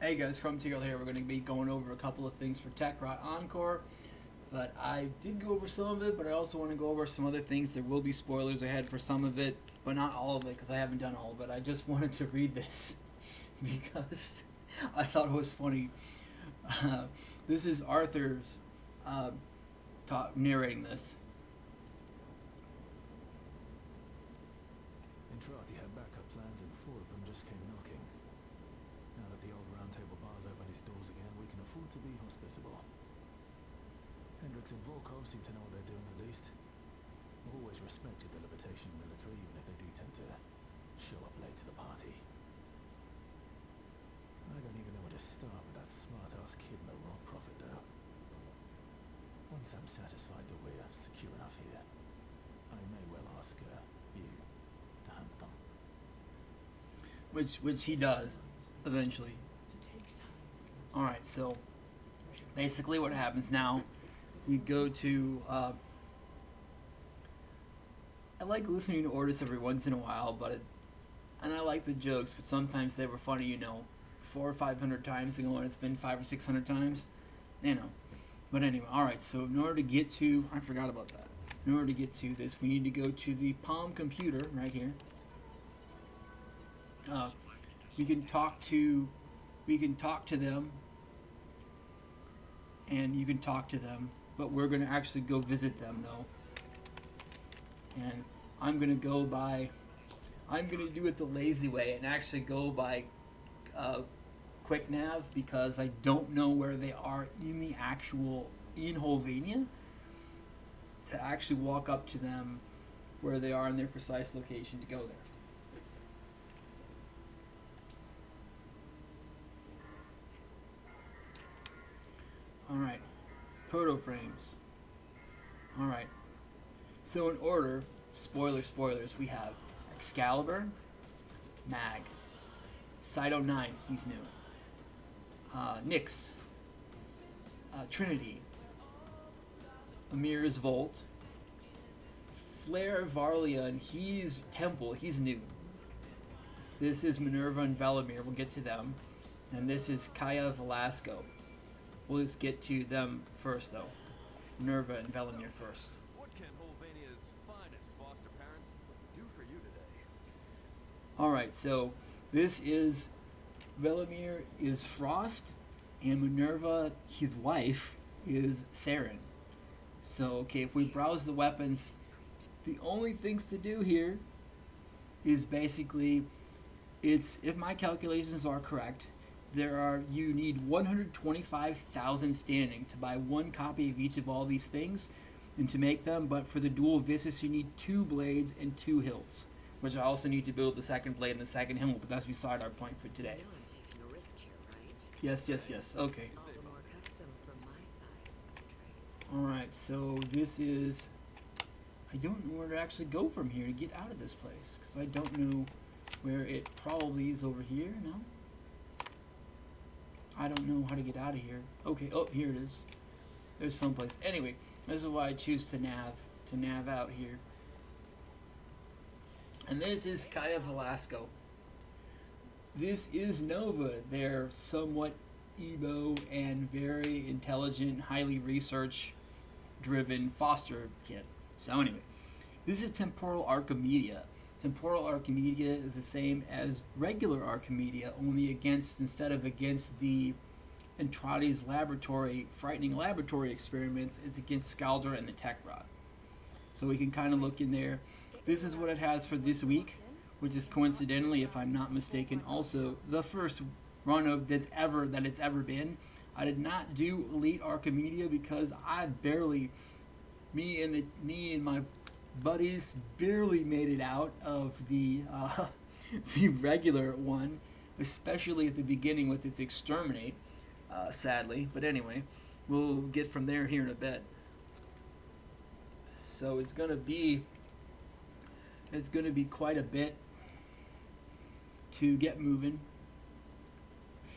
Hey guys, from Techrot here. We're going to be going over a couple of things for Techrot Encore, but I did go over some of it, but I also want to go over some other things. There will be spoilers ahead for some of it, but not all of it because I haven't done all of it. I just wanted to read this because I thought it was funny. This is Arthur's narrating this. In Trot, he had backup plans and 4 of them just came knocking. Now that the old Round Table Bar's opened its doors again, we can afford to be hospitable. Hendricks and Volkov seem to know what they're doing at least. I've always respected the Libertation military, even if they do tend to show up late to the party. I don't even know where to start with that smart-ass kid in the Raw Prophet, though. Once I'm satisfied that we're secure enough here, I may well ask you to hunt them. Which he does eventually. Alright, so basically what happens now, we go to I like listening to orders every once in a while, and I like the jokes, but sometimes they were funny, 400 or 500 times ago, and it's been 500 or 600 times, But anyway, alright, so in order to get to, I forgot about that. In order to get to this, we need to go to the Palm computer right here. We can talk to them, and you can talk to them, but we're going to actually go visit them though. And I'm going to do it the lazy way and actually go by quick nav, because I don't know where they are in Holvania, to actually walk up to them where they are in their precise location to go there. Alright, proto-frames. Alright, so in order, spoilers, we have Excalibur, Mag, Cyto 9, he's new, Nyx, Trinity, Amir's Volt, Flare Varlian, he's Temple, he's new. This is Minerva and Velimir, we'll get to them. And this is Kaya Velasco. We'll just get to them first, though. Minerva and Velimir first. What can Holvania's finest foster parents do for you today? Alright, so this is Velimir is Frost, and Minerva, his wife, is Saren. So, okay, if we browse the weapons, the only things to do here is basically, if my calculations are correct, you need 125,000 standing to buy one copy of each of all these things and to make them, but for the dual viscus you need 2 blades and 2 hilts, which I also need to build the second blade and the second hilt, but that's beside our point for today. You know I'm taking a risk here, right? Yes, okay. All the more custom from my side of the trade. Alright, so this is, I don't know where to actually go from here to get out of this place, because I don't know where it probably is. Over here, no? I don't know how to get out of here. Okay, oh, here it is. There's someplace. Anyway, this is why I choose to nav out here. And this is Kaya Velasco. This is Nova. They're somewhat emo and very intelligent, highly research-driven foster kid. So anyway, this is Temporal Archimedia. Temporal Archimedia is the same as regular Archimedia, only instead of against the Entrades laboratory, frightening laboratory experiments, it's against Skaldra and the Techrot. So we can kind of look in there. This is what it has for this week, which is coincidentally, if I'm not mistaken, also the first run of that it's ever been. I did not do Elite Archimedia because me and my buddies barely made it out of the the regular one, especially at the beginning with its Exterminate, sadly. But anyway, we'll get from there here in a bit. So it's gonna be quite a bit to get moving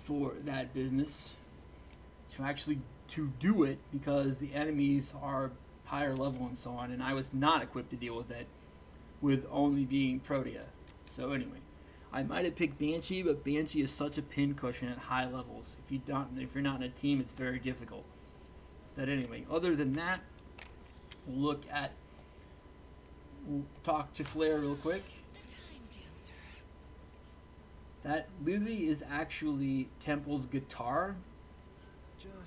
for that business, to do it, because the enemies are higher level and so on, and I was not equipped to deal with it with only being Protea. So anyway, I might have picked Banshee, but Banshee is such a pincushion at high levels. If you're not in a team, it's very difficult. But anyway, other than that, we'll talk to Flair real quick. That Lizzie is actually Temple's guitar,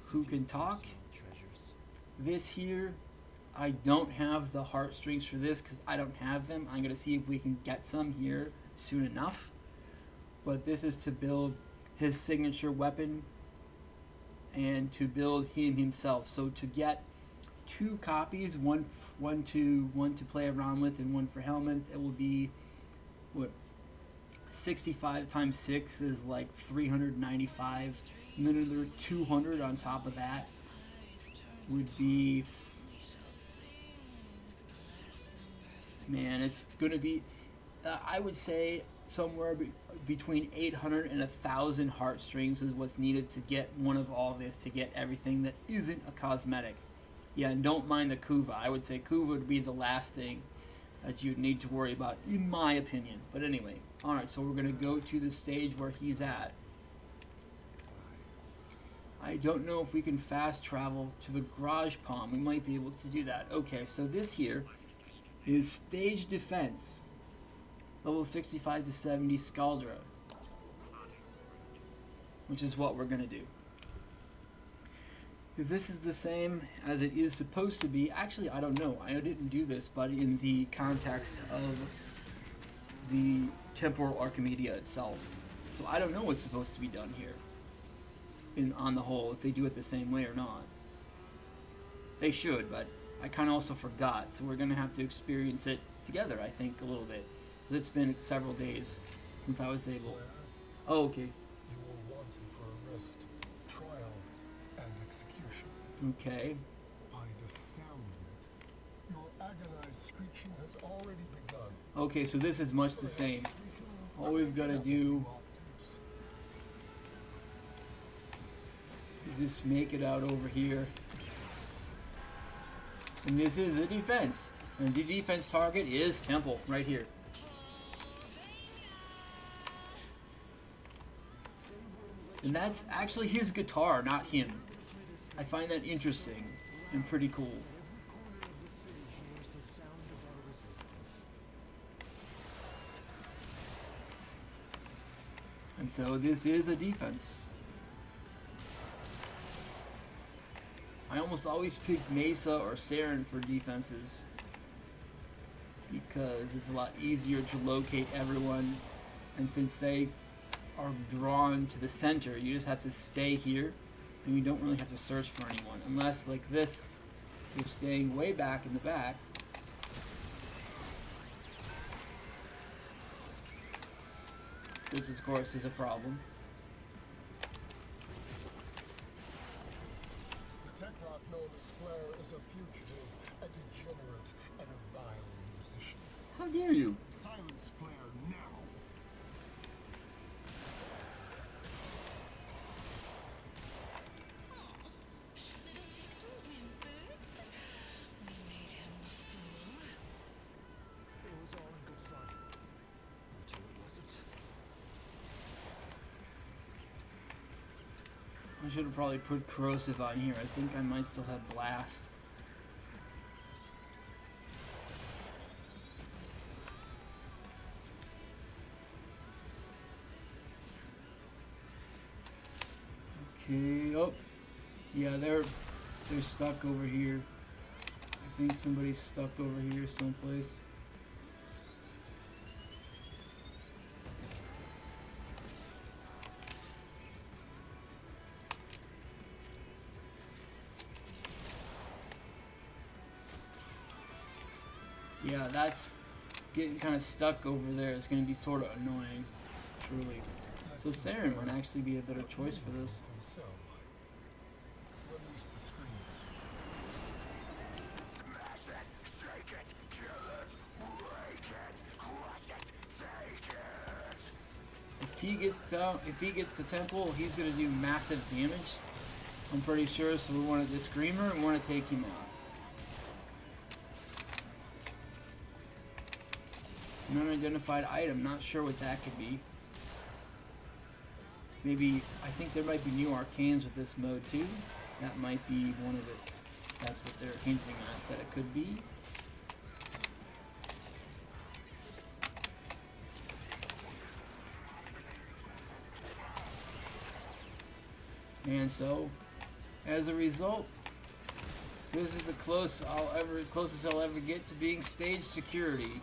who can talk. This here, I don't have the heartstrings for this because I don't have them. I'm going to see if we can get some here soon enough. But this is to build his signature weapon and to build him himself. So to get 2 copies, one to play around with and one for Helmet, it will be what 65 times 6 is like 395, and then another 200 on top of that would be, man, it's gonna be I would say somewhere between 800 and 1,000 heartstrings is what's needed to get one of all this, to get everything that isn't a cosmetic. Yeah, and don't mind the Kuva. I would say Kuva would be the last thing that you'd need to worry about, in my opinion. But anyway, alright, so we're going to go to the stage where he's at. I don't know if we can fast travel to the Garage Palm. We might be able to do that. Okay, so this here is Stage Defense. Level 65 to 70 Scaldra. Which is what we're going to do. If this is the same as it is supposed to be, actually I don't know. I didn't do this, but in the context of the Temporal Archimedia itself. So I don't know what's supposed to be done here. On the whole, if they do it the same way or not. They should, but I kind of also forgot. So we're going to have to experience it together, I think, a little bit. It's been several days since I was able. Oh, okay. You were wanted for arrest, trial, and execution. Okay. By the sound of it, your agonized screeching has already begun. Okay, so this is much the same. All we've got to do is just make it out over here. And this is the defense. And the defense target is Temple, right here. And that's actually his guitar, not him. I find that interesting and pretty cool. And so this is a defense. I almost always pick Mesa or Saren for defenses because it's a lot easier to locate everyone, and since they are drawn to the center, you just have to stay here and you don't really have to search for anyone, unless like this, you're staying way back in the back. Which of course is a problem. The Techrot known as Flair is a fugitive, a degenerate, and a vile musician. How dare you? Silence Flair now! It was all in good fun. Until it wasn't. I should have probably put corrosive on here. I think I might still have blast. Okay, oh, yeah, they're stuck over here. I think somebody's stuck over here someplace. Yeah, that's getting kind of stuck over there. It's going to be sort of annoying, truly. So Saren would actually be a better choice for this. So, release the screen. Smash it, shake it, kill it, break it, crush it, take it. If he gets to Temple, he's going to do massive damage. I'm pretty sure. So we want the Screamer and we want to take him out. An unidentified item. Not sure what that could be. maybe, I think there might be new arcanes with this mode too. That might be one of it. That's what they're hinting at, that it could be. And so, as a result, this is the closest I'll ever get to being stage security.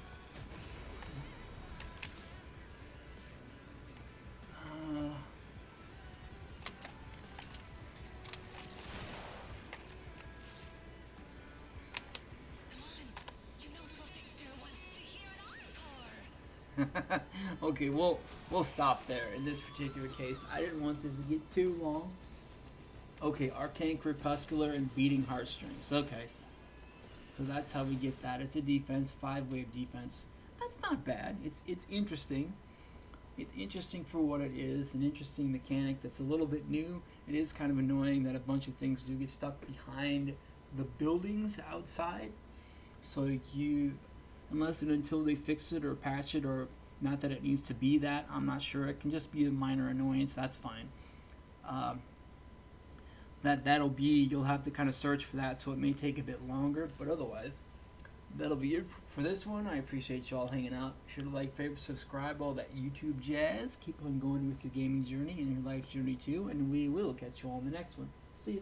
Okay, we'll stop there in this particular case. I didn't want this to get too long. Okay, Arcane Crepuscular and Beating Heartstrings. Okay. So that's how we get that. It's a defense, 5-wave defense. That's not bad. It's interesting. It's interesting for what it is, an interesting mechanic that's a little bit new. It is kind of annoying that a bunch of things do get stuck behind the buildings outside. So you, unless and until they fix it or patch it, or not that it needs to be that, I'm not sure. It can just be a minor annoyance. That's fine. That'll be, you'll have to kind of search for that, so it may take a bit longer, but otherwise, that'll be it for this one. I appreciate y'all hanging out. Be sure to like, favorite, subscribe, all that YouTube jazz. Keep on going with your gaming journey and your life journey too, and we will catch you all in the next one. See ya.